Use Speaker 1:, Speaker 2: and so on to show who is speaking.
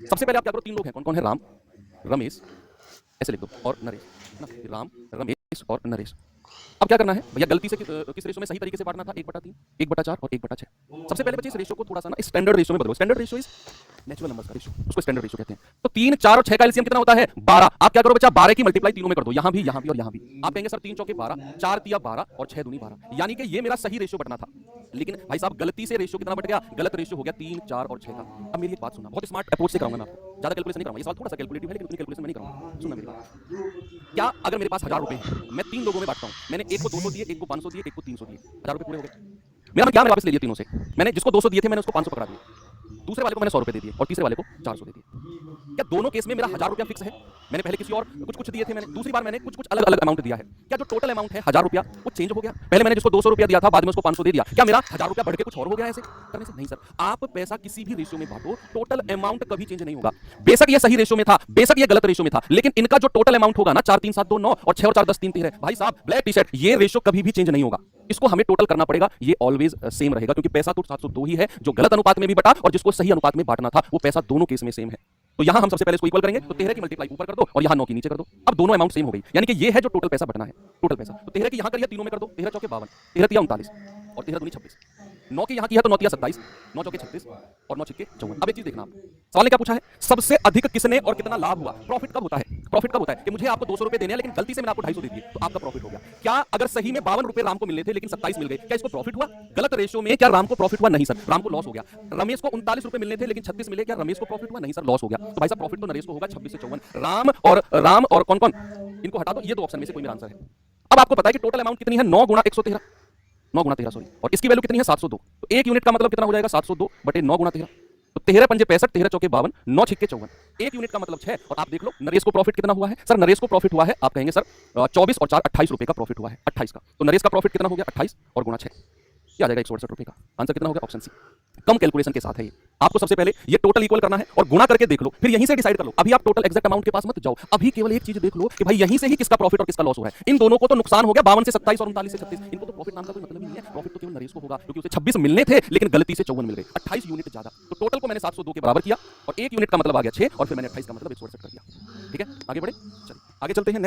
Speaker 1: सबसे पहले आप क्या करो, 3 लोग हैं, कौन कौन है? राम, रमेश, ऐसे लिख दो, और नरेश, है ना? राम, रमेश और नरेश। अब क्या करना है भैया, गलती से किस रेशो में सही तरीके से बांटना था? 1/3, 1/4 और 1/6। सबसे पहले बच्चे इस रेशो को थोड़ा सा ना स्टैंडर्ड रेशो में बदलो। Standard ratio is natural numbers का रेशो, उसको स्टैंडर्ड रेशो कहते हैं। तो 3, 4 और 6 का एलसीएम कितना होता है? 12। आप क्या करो बच्चा, 12 की मल्टीप्लाई तीनों में कर दो, यहां भी और यहां भी। आप कहेंगे सर 3 चौके 12, 4 तिया 12 और 6 दूनी 12, यानी कि ये मेरा सही रेशो बटना था। लेकिन भाई साहब गलती से रेशो कितना बट गया? गलत रेशो हो गया 3, 4 और 6 का। अब मेरी एक बात सुनना, बहुत स्मार्ट अप्रोच से कराऊंगा मैं आपको, ज्यादा कैलकुलेशन नहीं कराऊंगा। ये सवाल थोड़ा सा कैलकुलेटिव है लेकिन उतनी कैलकुलेशन मैं नहीं कराऊंगा। सुनना मेरी बात। क्या अगर मेरे पास 1000 रुपए हैं, मैं 3 लोगों में बांटता हूं, मैंने एक को 200 दिए, एक को 500 दिए, एक को 300 दिए, 1000 रुपए पूरे हो गए। मेरा क्या, मैंने वापस ले लिए तीनों से। मैंने जिसको 200 दिए थे मैंने उसको 500 पकड़ा दिए, दूसरे वाले को मैंने 100 रुपए दे दिए और तीसरे वाले को 400 दे दिए। क्या दोनों केस में मेरा 1000 रुपया फिक्स है? मैंने पहले किसी और कुछ दिए थे, मैंने दूसरी बार मैंने कुछ अलग अलग अमाउंट दिया है। क्या जो टोटल अमाउंट है 1000 रुपया वो चेंज हो गया? पहले मैंने जिसको 200 रुपया दिया था, बाद में उसको 500 दे दिया, क्या मेरा 1000 रुपया बढ़ के कुछ और हो गया? ऐसे करने से नहीं सर। आप पैसा किसी भी रेशियो में बांटो, टोटल अमाउंट कभी चेंज नहीं होगा। बेशक ये सही रेशियो में था, बेशक ये गलत रेशियो में था, लेकिन इनका जो टोटल अमाउंट होगा ना, 4 3 7 2 9 और 6 और 4 10 3 13 भाई साहब ब्लैक टी शर्ट, ये रेशियो कभी भी चेंज नहीं होगा। इसको हमें टोटल करना पड़ेगा, ये ऑलवेज सेम रहेगा, क्योंकि पैसा तो 702 ही है, जो गलत अनुपात में भी बटा और जिसको सही अनुपात में बांटना था, वो पैसा दोनों केस में सेम है। तो यहां हम सबसे पहले इसको इक्वल करेंगे, तो 13 की मल्टीप्लाई ऊपर कर दो और यहां 9 की नीचे कर दो। अब दोनों अमाउंट सेम हो गई, यानी कि ये है जो टोटल पैसा बटना है, टोटल पैसा। तो 13 की यहां करिए, तीनों में कर दो, 13 चौके 52, 13 तिया 39 और 13 दूनी 26। 9 की यहां की है तो 9 तिया 27, 9 चौके 36 और 9 छिक्के 54। अब एक चीज देखना, आप सवाल ने क्या पूछा है? सबसे अधिक किसने और कितना लाभ हुआ? प्रॉफिट कब होता है? प्रॉफिट कब होता है कि मुझे आपको 200 रुपए देने हैं, लेकिन गलती से मैंने आपको 250 दे दिए, तो आपका प्रॉफिट हो गया। क्या अगर सही में 52 रुपए राम को मिलने थे लेकिन 27 मिल गए, क्या इसको प्रॉफिट हुआ? गलत रेशियो में क्या राम को प्रॉफिट हुआ? नहीं सर, राम को लॉस हो गया। रमेश को 39 रुपए मिलने थे लेकिन 36 मिले, क्या रमेश को प्रॉफिट हुआ? नहीं सर, लॉस हो गया। तो भाई साहब प्रॉफिट तो नरेश को होगा 26 से 54। राम और कौन कौन, इनको हटा दो, ये दो ऑप्शन में से कोई मेरा आंसर है। अब आपको पता है कि टोटल अमाउंट कितनी है? 9 गुणा 113, 9 गुणा 13 सॉरी, और इसकी वैल्यू कितनी है? 702। तो एक यूनिट का मतलब कितना हो जाएगा? 702 बटे 9 गुणा 13। तो 13 पंजे 65, 13 चौके 52, 9 छिक्के 54। एक यूनिट का मतलब 6। और आप देख लो नरेश को प्रॉफिट कितना हुआ है? सर नरेश को प्रॉफिट हुआ है, आप कहेंगे सर 24 और 4 28 रुपए का प्रॉफिट हुआ है, 28 का। तो नरेश का प्रॉफिट कितना हो गया? 28 और गुणा 6, ये आ जाएगा 168 रुपए का। आंसर कितना हो गया? Option C. कम कैलकुलेशन के साथ है ये। आपको सबसे पहले ये टोटल इक्वल करना है और गुणा करके देख लो, फिर यहीं से डिसाइड कर लो। अभी आप टोटल एग्जैक्ट अमाउंट के पास मत जाओ, अभी केवल एक चीज देख लो कि भाई यहीं से ही किसका प्रॉफिट और किसका लॉस हुआ है। इन दोनों को तो नुकसान हो गया, 52 से 27 और 39 से 36, इनको तो प्रॉफिट नाम का कोई मतलब ही नहीं है। प्रॉफिट तो केवल नरेश को होगा, क्योंकि उसे 26 मिलने थे लेकिन गलती से 54 मिल गए, 28 यूनिट ज्यादा। तो टोटल को मैंने 702 के बराबर किया और एक यूनिट का मतलब आ गया 6 और फिर मैंने 28 का मतलब 168 कर दिया। ठीक है, आगे बढ़े, चलिए आगे चलते हैं।